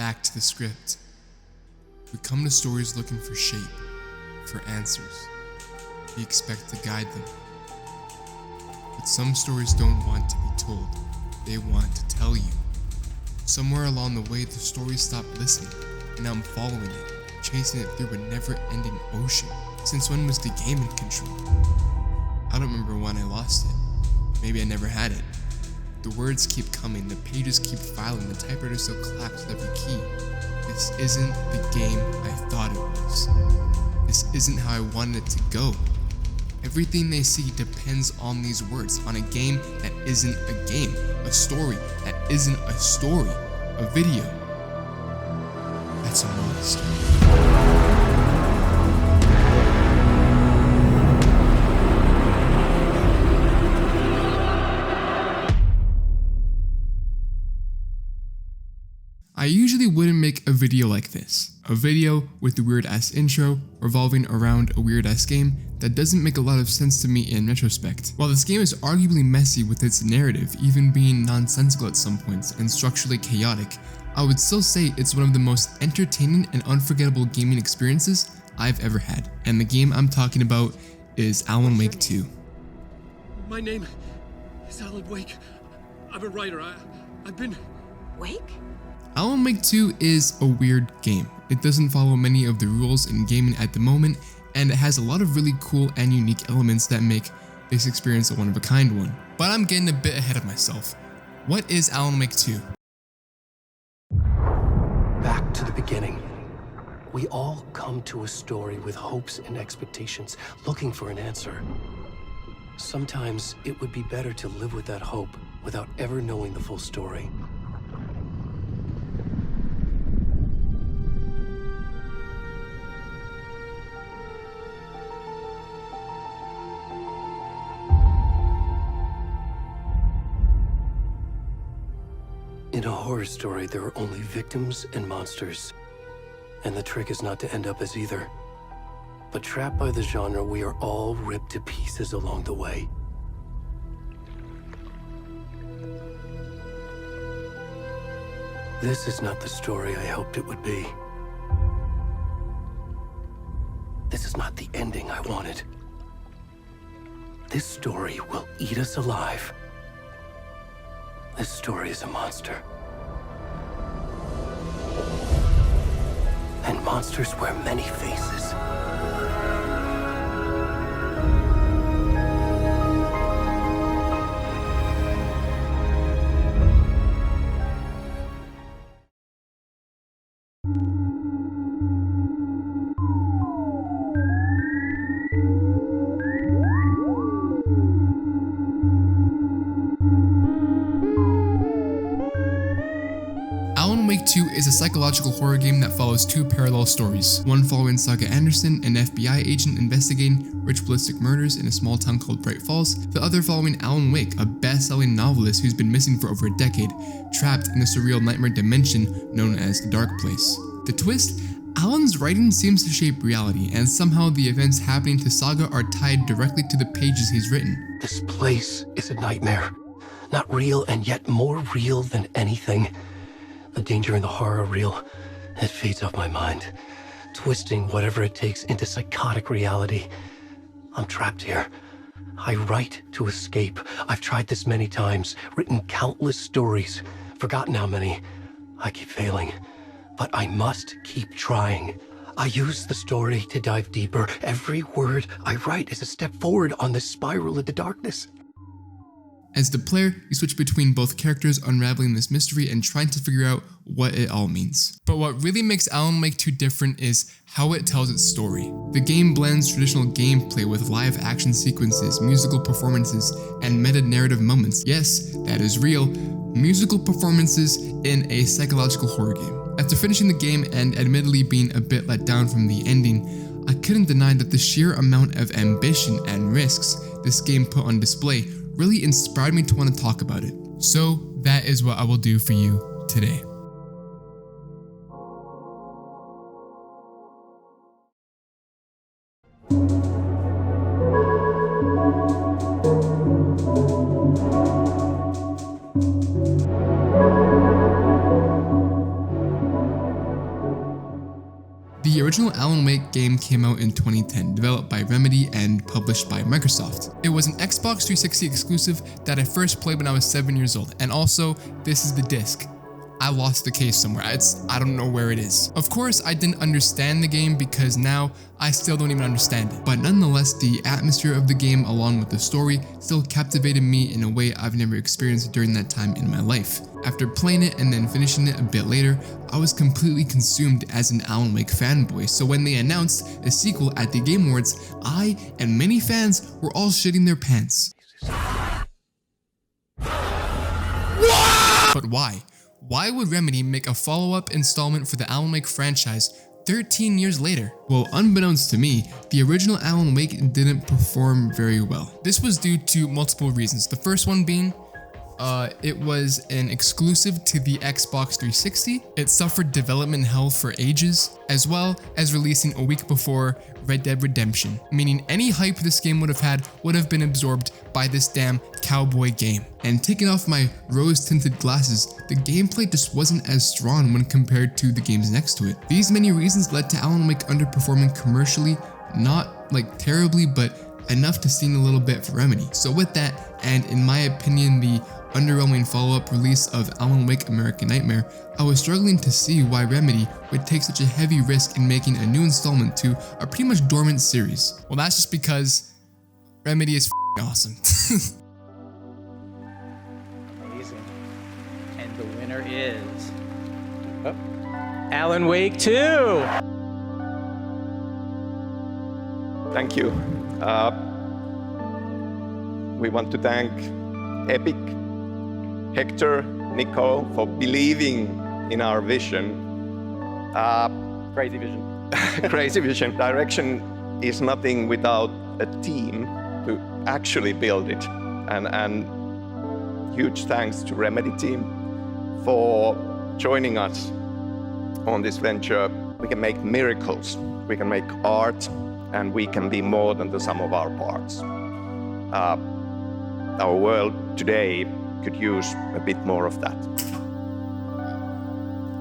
back to the script. We come to stories looking for shape, for answers. We expect to guide them. But some stories don't want to be told, they want to tell you. Somewhere along the way, the story stopped listening, and I'm following it, chasing it through a never-ending ocean. Since when was the game in control? I don't remember when I lost it. Maybe I never had it. The words keep coming, the pages keep filing, the typewriter still claps with every key. This isn't the game I thought it was. This isn't how I wanted it to go. Everything they see depends on these words, on a game that isn't a game, a story that isn't a story, a video that's a monster. I usually wouldn't make a video like this. A video with a weird-ass intro revolving around a weird-ass game that doesn't make a lot of sense to me in retrospect. While this game is arguably messy with its narrative, even being nonsensical at some points and structurally chaotic, I would still say it's one of the most entertaining and unforgettable gaming experiences I've ever had. And the game I'm talking about is Alan Wake 2. My name is Alan Wake. I'm a writer. I've been... Wake? Alan Wake 2 is a weird game. It doesn't follow many of the rules in gaming at the moment, and it has a lot of really cool and unique elements that make this experience a one-of-a-kind one. But I'm getting a bit ahead of myself. What is Alan Wake 2? Back to the beginning. We all come to a story with hopes and expectations, looking for an answer. Sometimes it would be better to live with that hope without ever knowing the full story. In a horror story, there are only victims and monsters. And the trick is not to end up as either. But trapped by the genre, we are all ripped to pieces along the way. This is not the story I hoped it would be. This is not the ending I wanted. This story will eat us alive. This story is a monster. And monsters wear many faces. Alan Wake 2 is a psychological horror game that follows two parallel stories, one following Saga Anderson, an FBI agent investigating ritualistic murders in a small town called Bright Falls, the other following Alan Wake, a best-selling novelist who's been missing for over a decade, trapped in a surreal nightmare dimension known as the Dark Place. The twist? Alan's writing seems to shape reality, and somehow the events happening to Saga are tied directly to the pages he's written. This place is a nightmare. Not real, and yet more real than anything. The danger and the horror are real. It feeds off my mind, twisting whatever it takes into psychotic reality. I'm trapped here. I write to escape. I've tried this many times, written countless stories, forgotten how many. I keep failing, but I must keep trying. I use the story to dive deeper. Every word I write is a step forward on this spiral into darkness. As the player, you switch between both characters unraveling this mystery and trying to figure out what it all means. But what really makes Alan Wake 2 different is how it tells its story. The game blends traditional gameplay with live action sequences, musical performances, and meta-narrative moments. Yes, that is real, musical performances in a psychological horror game. After finishing the game and admittedly being a bit let down from the ending, I couldn't deny that the sheer amount of ambition and risks this game put on display really inspired me to want to talk about it. So that is what I will do for you today. The original Alan Wake game came out in 2010, developed by Remedy and published by Microsoft. It was an Xbox 360 exclusive that I first played when I was 7 years old, and also, this is the disc. I lost the case somewhere. I don't know where it is. Of course, I didn't understand the game because now I still don't even understand it. But nonetheless, the atmosphere of the game along with the story still captivated me in a way I've never experienced during that time in my life. After playing it and then finishing it a bit later, I was completely consumed as an Alan Wake fanboy. So when they announced a sequel at the Game Awards, I and many fans were all shitting their pants. But why? Why would Remedy make a follow-up installment for the Alan Wake franchise 13 years later? Well, unbeknownst to me, the original Alan Wake didn't perform very well. This was due to multiple reasons. The first one being, it was an exclusive to the Xbox 360. It suffered development hell for ages, as well as releasing a week before Red Dead Redemption, meaning any hype this game would have had would have been absorbed by this damn cowboy game. And taking off my rose-tinted glasses, the gameplay just wasn't as strong when compared to the games next to it. These many reasons led to Alan Wake underperforming commercially, not like terribly, but enough to sting a little bit for Remedy. So with that, and in my opinion, the underwhelming follow-up release of Alan Wake American Nightmare, I was struggling to see why Remedy would take such a heavy risk in making a new installment to a pretty much dormant series. Well, that's just because Remedy is awesome. Amazing. And the winner is Alan Wake 2. Thank you. We want to thank Epic, Hector, Nico for believing in our vision. Crazy vision. Crazy vision. Direction is nothing without a team to actually build it. And huge thanks to Remedy team for joining us on this venture. We can make miracles, we can make art, and we can be more than the sum of our parts. Our world today could use a bit more of that.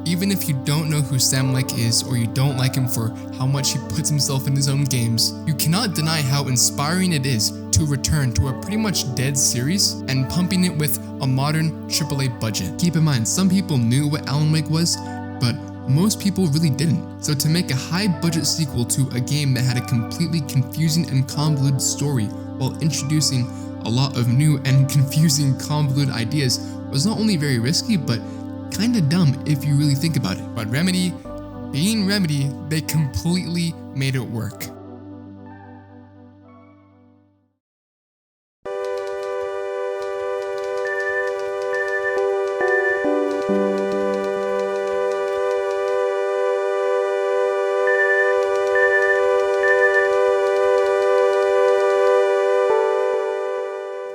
Even if you don't know who Sam Lake is, or you don't like him for how much he puts himself in his own games, you cannot deny how inspiring it is to return to a pretty much dead series and pumping it with a modern AAA budget. Keep in mind, some people knew what Alan Wake was, but most people really didn't. So to make a high-budget sequel to a game that had a completely confusing and convoluted story while introducing a lot of new and confusing convoluted ideas was not only very risky, but kinda dumb if you really think about it. But Remedy, being Remedy, they completely made it work.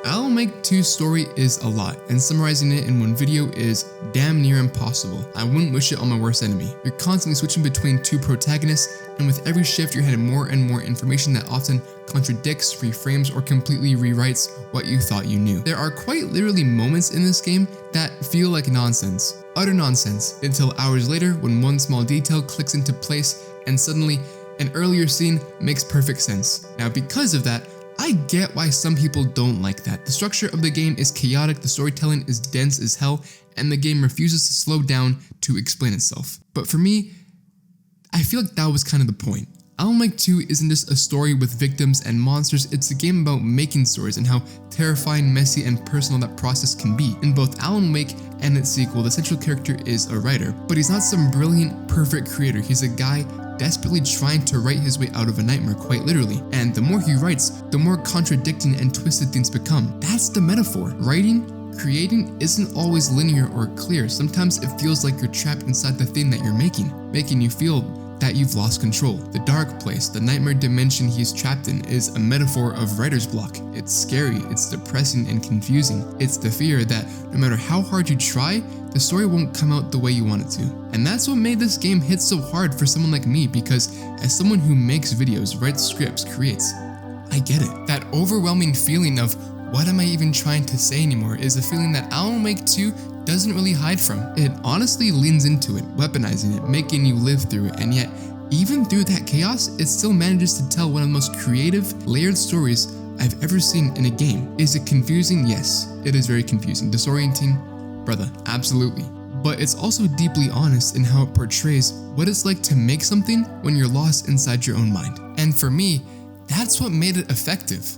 Alan Wake 2's story is a lot, and summarizing it in one video is damn near impossible. I wouldn't wish it on my worst enemy. You're constantly switching between two protagonists, and with every shift you're handed more and more information that often contradicts, reframes, or completely rewrites what you thought you knew. There are quite literally moments in this game that feel like nonsense. Utter nonsense, until hours later when one small detail clicks into place and suddenly an earlier scene makes perfect sense. Now because of that, I get why some people don't like that. The structure of the game is chaotic, the storytelling is dense as hell, and the game refuses to slow down to explain itself. But for me, I feel like that was kind of the point. Alan Wake 2 isn't just a story with victims and monsters, it's a game about making stories and how terrifying, messy, and personal that process can be. In both Alan Wake and its sequel, the central character is a writer, but he's not some brilliant, perfect creator. He's a guy desperately trying to write his way out of a nightmare, quite literally. And the more he writes, the more contradicting and twisted things become. That's the metaphor. Writing, creating isn't always linear or clear. Sometimes it feels like you're trapped inside the thing that you're making you feel that you've lost control. The dark place, the nightmare dimension he's trapped in, is a metaphor of writer's block. It's scary, it's depressing and confusing. It's the fear that no matter how hard you try, the story won't come out the way you want it to. And that's what made this game hit so hard for someone like me, because as someone who makes videos, writes scripts, creates, I get it. That overwhelming feeling of what am I even trying to say anymore is a feeling that Alan Wake 2 doesn't really hide from. It honestly leans into it, weaponizing it, making you live through it, and yet Even through that chaos, it still manages to tell one of the most creative, layered stories I've ever seen in a game. Is it confusing? Yes, it is very confusing. Disorienting? Brother, absolutely. But it's also deeply honest in how it portrays what it's like to make something when you're lost inside your own mind. And for me, that's what made it effective.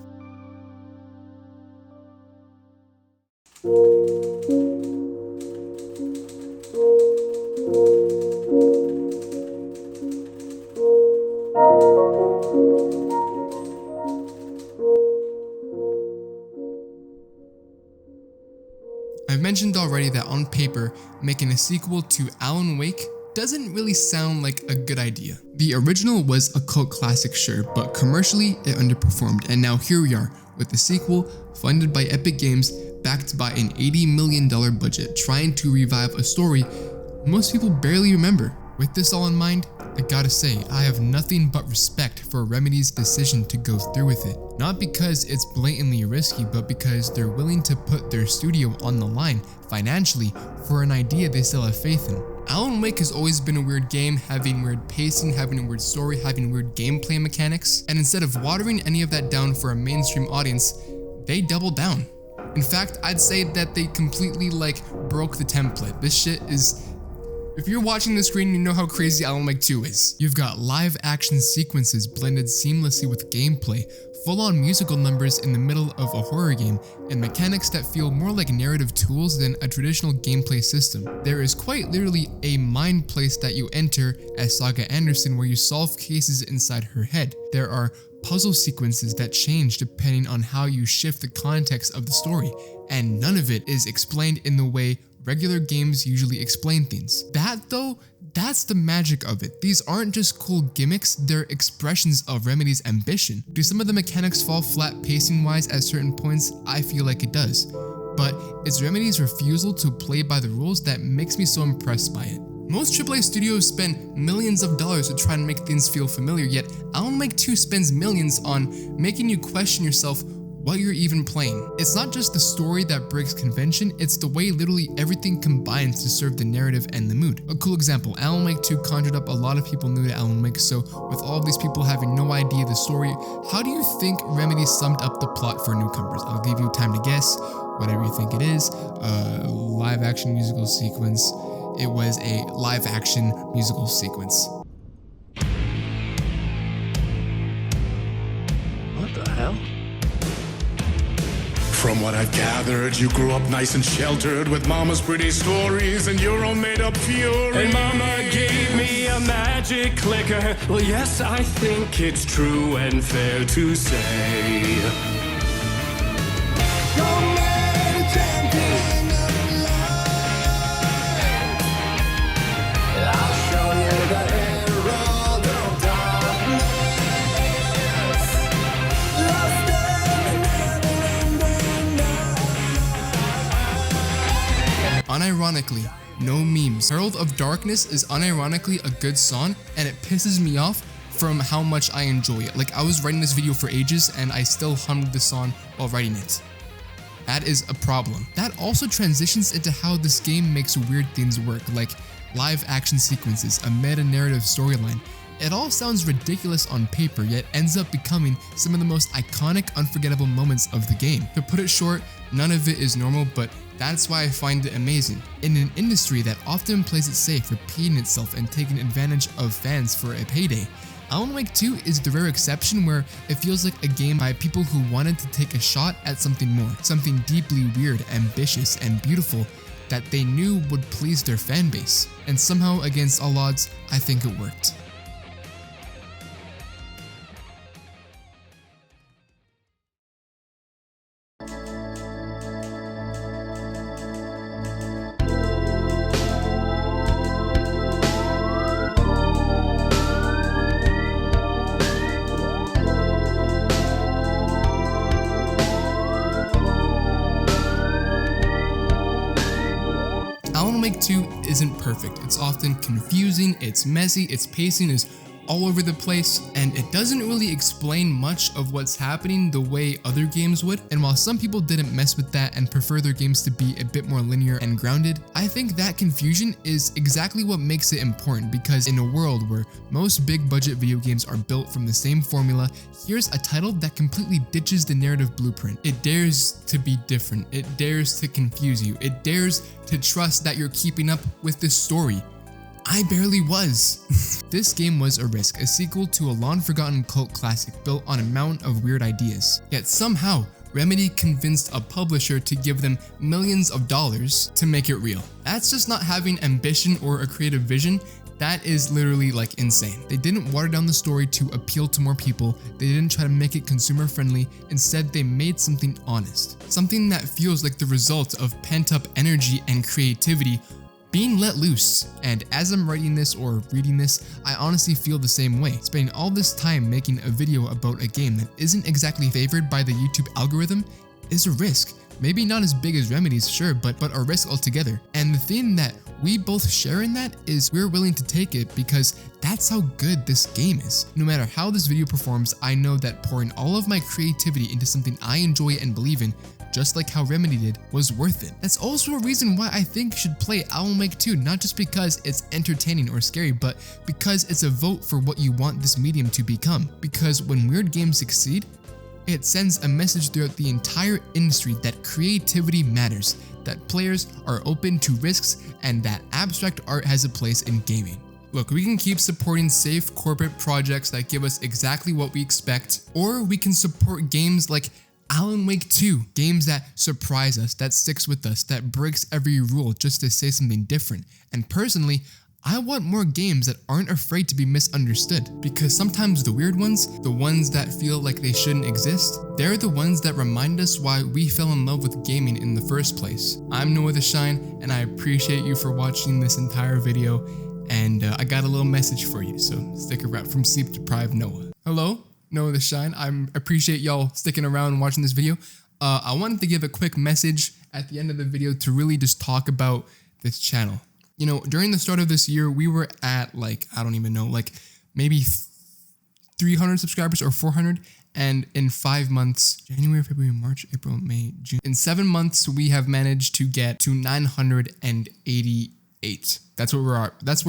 I've mentioned already that on paper, making a sequel to Alan Wake doesn't really sound like a good idea. The original was a cult classic, sure, but commercially it underperformed, and now here we are with the sequel funded by Epic Games, backed by an $80 million budget, trying to revive a story most people barely remember. With this all in mind, I gotta say, I have nothing but respect for Remedy's decision to go through with it. Not because it's blatantly risky, but because they're willing to put their studio on the line financially for an idea they still have faith in. Alan Wake has always been a weird game, having weird pacing, having a weird story, having weird gameplay mechanics, and instead of watering any of that down for a mainstream audience, they doubled down. In fact, I'd say that they completely broke the template. This shit is... If you're watching the screen, you know how crazy Alan Wake 2 is. You've got live action sequences blended seamlessly with gameplay, full-on musical numbers in the middle of a horror game, and mechanics that feel more like narrative tools than a traditional gameplay system. There is quite literally a mind place that you enter as Saga Anderson where you solve cases inside her head. There are puzzle sequences that change depending on how you shift the context of the story, and none of it is explained in the way regular games usually explain things. That though, that's the magic of it. These aren't just cool gimmicks, they're expressions of Remedy's ambition. Do some of the mechanics fall flat pacing wise at certain points? I feel like it does. But it's Remedy's refusal to play by the rules that makes me so impressed by it. Most AAA studios spend millions of dollars to try and make things feel familiar, yet Alan Wake 2 spends millions on making you question yourself what you're even playing. It's not just the story that breaks convention, it's the way literally everything combines to serve the narrative and the mood. A cool example, Alan Wake 2 conjured up a lot of people new to Alan Wake, so with all of these people having no idea the story, how do you think Remedy summed up the plot for newcomers? I'll give you time to guess, whatever you think it is. Live action musical sequence. It was a live action musical sequence. What the hell? From what I've gathered, you grew up nice and sheltered with mama's pretty stories and your own made-up fury. And mama gave me a magic clicker. Well, yes, I think it's true and fair to say. Unironically, no memes. Herald of Darkness is unironically a good song, and it pisses me off from how much I enjoy it. Like, I was writing this video for ages and I still hummed the song while writing it. That is a problem. That also transitions into how this game makes weird things work, like live action sequences, a meta-narrative storyline. It all sounds ridiculous on paper, yet ends up becoming some of the most iconic, unforgettable moments of the game. To put it short, none of it is normal, but that's why I find it amazing. In an industry that often plays it safe, repeating itself and taking advantage of fans for a payday, Alan Wake 2 is the rare exception where it feels like a game by people who wanted to take a shot at something more, something deeply weird, ambitious, and beautiful that they knew would please their fan base. And somehow, against all odds, I think it worked. Alan Wake 2 isn't perfect. It's often confusing, it's messy, its pacing is all over the place, and it doesn't really explain much of what's happening the way other games would. And while some people didn't mess with that and prefer their games to be a bit more linear and grounded, I think that confusion is exactly what makes it important, because in a world where most big budget video games are built from the same formula, here's a title that completely ditches the narrative blueprint. It dares to be different, it dares to confuse you, it dares to trust that you're keeping up with the story. I barely was. This game was a risk, a sequel to a long-forgotten cult classic built on a mountain of weird ideas. Yet somehow, Remedy convinced a publisher to give them millions of dollars to make it real. That's just not having ambition or a creative vision. That is literally like insane. They didn't water down the story to appeal to more people. They didn't try to make it consumer friendly. Instead, they made something honest. Something that feels like the result of pent-up energy and creativity being let loose. And as I'm writing this or reading this, I honestly feel the same way. Spending all this time making a video about a game that isn't exactly favored by the YouTube algorithm is a risk. Maybe not as big as Remedy's, sure, but a risk altogether. And the thing that we both share in that is we're willing to take it because that's how good this game is. No matter how this video performs, I know that pouring all of my creativity into something I enjoy and believe in, just like how Remedy did, was worth it. That's also a reason why I think you should play Alan Wake 2, not just because it's entertaining or scary, but because it's a vote for what you want this medium to become. Because when weird games succeed, it sends a message throughout the entire industry that creativity matters, that players are open to risks, and that abstract art has a place in gaming. Look, we can keep supporting safe corporate projects that give us exactly what we expect, or we can support games like Alan Wake 2, games that surprise us, that sticks with us, that breaks every rule just to say something different. And personally, I want more games that aren't afraid to be misunderstood, because sometimes the weird ones, the ones that feel like they shouldn't exist, they're the ones that remind us why we fell in love with gaming in the first place. I'm Noah the Shine, and I appreciate you for watching this entire video, and I got a little message for you, so stick around. From Sleep Deprived Noah. Hello, Noah the Shine. I appreciate y'all sticking around and watching this video. I wanted to give a quick message at the end of the video to really just talk about this channel. You know, during the start of this year, we were at like, I don't even know, like maybe 300 subscribers or 400. And in 5 months, January, February, March, April, May, June, in 7 months, we have managed to get to 988. That's where we are. That's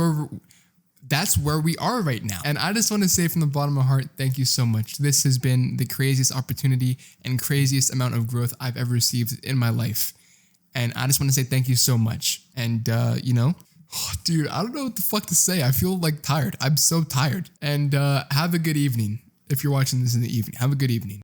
where we are right now. And I just want to say from the bottom of my heart, thank you so much. This has been the craziest opportunity and craziest amount of growth I've ever received in my life. And I just want to say thank you so much. And, you know, dude, I don't know what the fuck to say. I feel like tired. I'm so tired. And have a good evening. If you're watching this in the evening, have a good evening.